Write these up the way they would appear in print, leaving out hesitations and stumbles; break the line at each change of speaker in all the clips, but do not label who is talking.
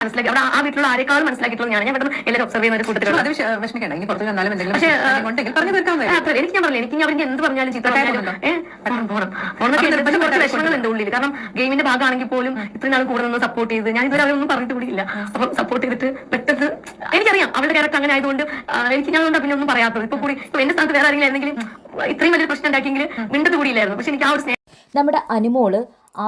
മനസ്സിലാക്കി അവിടെ ആ വീട്ടിലുള്ള ആരെക്കാളും മനസ്സിലാക്കിയിട്ടുള്ള ഞാൻ പെട്ടെന്ന് എല്ലാവരും ഒബ്സർവ് ചെയ്യുന്ന ഒരു കൂട്ടത്തിലുള്ള
അത് വിഷമിക്കണം. ഇനി പുറത്ത് ചെന്നാലും എന്തെങ്കിലും ഉണ്ടെങ്കിൽ പറഞ്ഞു തീർക്കാൻ
എനിക്ക് ഞാൻ പറഞ്ഞില്ല, എനിക്ക് അവർക്ക് എന്ത് പറഞ്ഞാലും ചീത്ത കുറച്ച് വിഷമങ്ങളുണ്ട് ഉള്ളിൽ. കാരണം ഗെയിമിന്റെ ഭാഗമാണെങ്കിൽ പോലും ഇത്രയും നാൾ കൂടെ നിന്ന് സപ്പോർട്ട് ചെയ്ത് ഞാൻ ഇതുവരെ അവരൊന്നും പറഞ്ഞിട്ട് കൂടിയില്ല. അപ്പൊ സപ്പോർട്ട് ചെയ്തിട്ട് പെട്ടെന്ന് എനിക്കറിയാം അവളുടെ ക്യാരക്ടർ അങ്ങനെ ആയതുകൊണ്ട് എനിക്ക് ഞാൻ പിന്നെ ഒന്നും പറയാത്തത്. ഇപ്പൊ കൂടി ഇപ്പൊ എന്റെ സ്ഥാനത്ത് വേറെ ആരെങ്കിലും ആയിരുന്നെങ്കിലും ഇത്രയും വലിയ പ്രശ്നം ഉണ്ടാക്കിയെങ്കിൽ മിണ്ടത് കൂടിയില്ലായിരുന്നു. പക്ഷെ എനിക്ക് ആ ഒരു
നമ്മുടെ അനുമോള്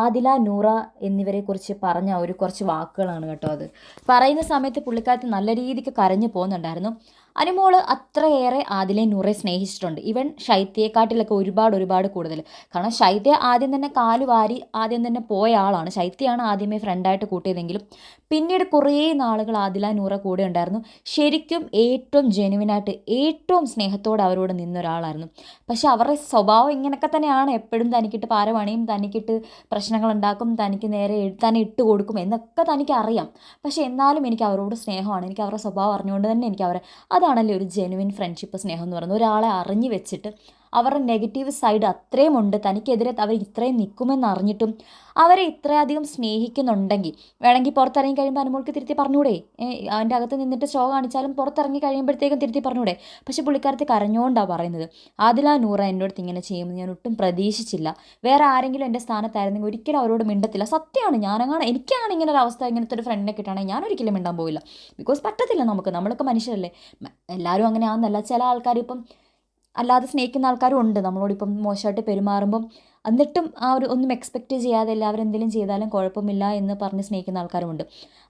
ആദില, നൂറ എന്നിവരെ കുറിച്ച് പറഞ്ഞ കുറച്ച് വാക്കുകളാണ് കേട്ടോ. അത് പറയുന്ന സമയത്ത് പുള്ളിക്കാരത്ത് നല്ല രീതിക്ക് കരഞ്ഞു പോകുന്നുണ്ടായിരുന്നു. അനുമോള് അത്രയേറെ ആദിലയും നൂറയെ സ്നേഹിച്ചിട്ടുണ്ട്. ഇവൻ ശൈത്യയെക്കാട്ടിലൊക്കെ ഒരുപാട് കൂടുതൽ. കാരണം ശൈത്യ ആദ്യം തന്നെ കാലുവാരി ആദ്യം തന്നെ പോയ ആളാണ്. ശൈത്യയാണ് ആദ്യമേ ഫ്രണ്ടായിട്ട് കൂട്ടിയതെങ്കിലും പിന്നീട് കുറേ നാളുകൾ ആദില, നൂറ കൂടെ ഉണ്ടായിരുന്നു. ശരിക്കും ഏറ്റവും ജെനുവിനായിട്ട് ഏറ്റവും സ്നേഹത്തോടെ അവരോട് നിന്നൊരാളായിരുന്നു. പക്ഷെ അവരുടെ സ്വഭാവം ഇങ്ങനെയൊക്കെ തന്നെയാണ്. എപ്പോഴും തനിക്കിട്ട് പാരവണിയും, തനിക്കിട്ട് പ്രശ്നങ്ങളുണ്ടാക്കും, തനിക്ക് നേരെ തന്നെ ഇട്ട് കൊടുക്കും എന്നൊക്കെ തനിക്ക് അറിയാം. പക്ഷെ എന്നാലും എനിക്ക് അവരോട് സ്നേഹമാണ്. എനിക്ക് അവരുടെ സ്വഭാവം അറിഞ്ഞുകൊണ്ട് തന്നെ എനിക്ക് അവരെ അതാണല്ലേ ഒരു ജെനുവിൻ ഫ്രണ്ട്ഷിപ്പ്, സ്നേഹം എന്ന് പറയുന്നത്. ഒരാളെ അറിഞ്ഞു വെച്ചിട്ട് അവരുടെ നെഗറ്റീവ് സൈഡ് അത്രയും ഉണ്ട്, തനിക്കെതിരെ അവർ ഇത്രയും നിൽക്കുമെന്ന് അറിഞ്ഞിട്ടും അവരെ ഇത്രയധികം സ്നേഹിക്കുന്നുണ്ടെങ്കിൽ വേണമെങ്കിൽ പുറത്തിറങ്ങി കഴിയുമ്പോൾ അനുമോൾക്ക് തിരുത്തി പറഞ്ഞൂടെ? അവൻ്റെ അകത്ത് നിന്നിട്ട് ഷോ കാണിച്ചാലും പുറത്തിറങ്ങി കഴിയുമ്പോഴത്തേക്കും തിരുത്തി പറഞ്ഞൂടെ? പക്ഷെ പുള്ളിക്കാരത്തി കരഞ്ഞുകൊണ്ടാണ് പറയുന്നത്. ആദില, നൂറ എന്നോട് ഇങ്ങനെ ചെയ്യുമെന്ന് ഞാൻ ഒട്ടും പ്രതീക്ഷിച്ചില്ല. വേറെ ആരെങ്കിലും എൻ്റെ സ്ഥാനത്തായിരുന്നെങ്കിൽ ഒരിക്കലും അവരോട് മിണ്ടത്തില്ല. സത്യമാണ്. എനിക്കാണ് ഇങ്ങനെ ഒരു അവസ്ഥ, ഇങ്ങനത്തെ ഒരു ഫ്രണ്ടിനെ കിട്ടുകയാണെങ്കിൽ ഞാൻ ഒരിക്കലും മിണ്ടാൻ പോവില്ല. ബിക്കോസ് പറ്റത്തില്ല നമ്മളൊക്കെ മനുഷ്യരല്ലേ. എല്ലാവരും അങ്ങനെ ആവുന്നല്ല. ചില ആൾക്കാർ ഇപ്പം അല്ലാതെ സ്നേഹിക്കുന്ന ആൾക്കാരും ഉണ്ട് നമ്മളോടിപ്പം മോശമായിട്ട് പെരുമാറുമ്പം എന്നിട്ടും ഒന്നും എക്സ്പെക്റ്റ് ചെയ്യാതെ എല്ലാവരും എന്തെങ്കിലും ചെയ്താലും കുഴപ്പമില്ല എന്ന് പറഞ്ഞ് സ്നേഹിക്കുന്ന ആൾക്കാരുമുണ്ട്.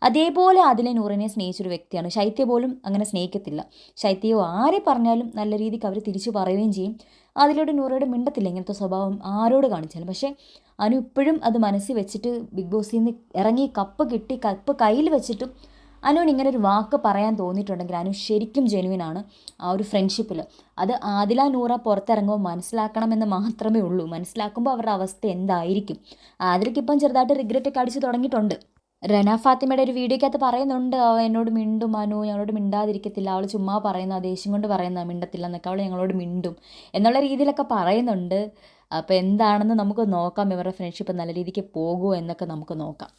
അതേപോലെ അതിലെ നൂറിനെ സ്നേഹിച്ചൊരു വ്യക്തിയാണ്. ശൈത്യ പോലും അങ്ങനെ സ്നേഹിക്കത്തില്ല. ശൈത്യയോ ആരെ പറഞ്ഞാലും നല്ല രീതിക്ക് അവർ തിരിച്ചു പറയുകയും ചെയ്യും. അതിലൂടെ നൂറയോട് മിണ്ടത്തില്ല ഇങ്ങനത്തെ സ്വഭാവം ആരോട് കാണിച്ചാലും. പക്ഷേ അനു ഇപ്പോഴും അത് മനസ്സിൽ വെച്ചിട്ട് ബിഗ് ബോസിൽ നിന്ന് ഇറങ്ങി കപ്പ് കയ്യിൽ വെച്ചിട്ടും അനുവിന് ഇങ്ങനെ ഒരു വാക്ക് പറയാൻ തോന്നിയിട്ടുണ്ടെങ്കിൽ അനു ശരിക്കും ജെനുവിനാണ് ആ ഒരു ഫ്രണ്ട്ഷിപ്പിൽ. അത് ആദില, നൂറ പുറത്തിറങ്ങുമ്പോൾ മനസ്സിലാക്കണമെന്ന് മാത്രമേ ഉള്ളൂ. മനസ്സിലാക്കുമ്പോൾ അവരുടെ അവസ്ഥ എന്തായിരിക്കും. ആദിലയ്ക്ക് ഇപ്പം ചെറുതായിട്ട് റിഗ്രറ്റ് ഒക്കെ അടിച്ച് തുടങ്ങിയിട്ടുണ്ട്. റന ഫാത്തിമയുടെ ഒരു വീഡിയോയ്ക്കകത്ത് പറയുന്നുണ്ട്, എന്നോട് മിണ്ടും അനു, ഞങ്ങളോട് മിണ്ടാതിരിക്കത്തില്ല, അവൾ ചുമ്മാ പറയുന്ന ദേഷ്യം കൊണ്ട് പറയുന്ന മിണ്ടത്തില്ല എന്നൊക്കെ, അവൾ ഞങ്ങളോട് മിണ്ടും എന്നുള്ള രീതിയിലൊക്കെ പറയുന്നുണ്ട്. അപ്പോൾ എന്താണെന്ന് നമുക്ക് നോക്കാം. ഇവരുടെ ഫ്രണ്ട്ഷിപ്പ് നല്ല രീതിക്ക് പോകുമോ എന്നൊക്കെ നമുക്ക് നോക്കാം.